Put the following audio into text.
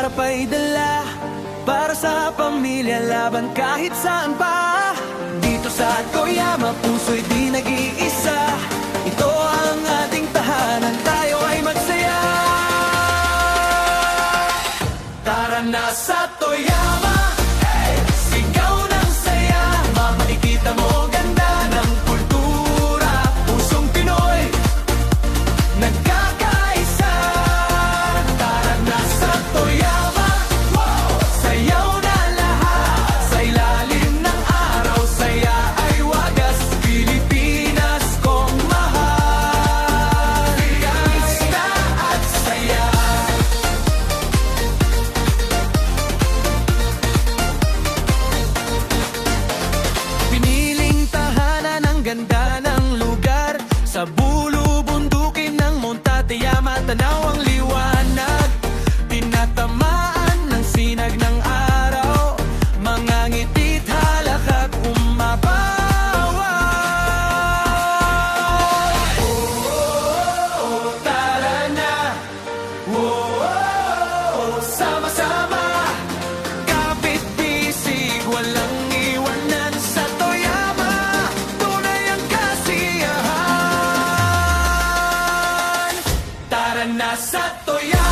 para paidala, para sa pamilya, laban kahit saan pa. Dito sa Toyama, puso'y di nag-iisa. Ito ang ating tahanan, tayo ay magsaya. Tara na sa Toyama, sigaw ng saya. Makikita mo ganda ng kultura, pusong Pinoy nagkakaisa. Tara na sa Toyama, sayaw na lahat. Sa ilalim ng araw, saya ay wagas. Pilipinas kong mahal, pista at saya. Piniling tahanan ang ganda ng lugar, sa bulo bundukin ng Montateyama, tanaw ang liwanag. Tinatamaan ng sinag ng araw, mga ngiti't halak't umapawa. Tara na, sama-sama, kapit bisig, walang iwanan. Sa Toyama, tunay ang kasiyahan. Tara na sa Toyama.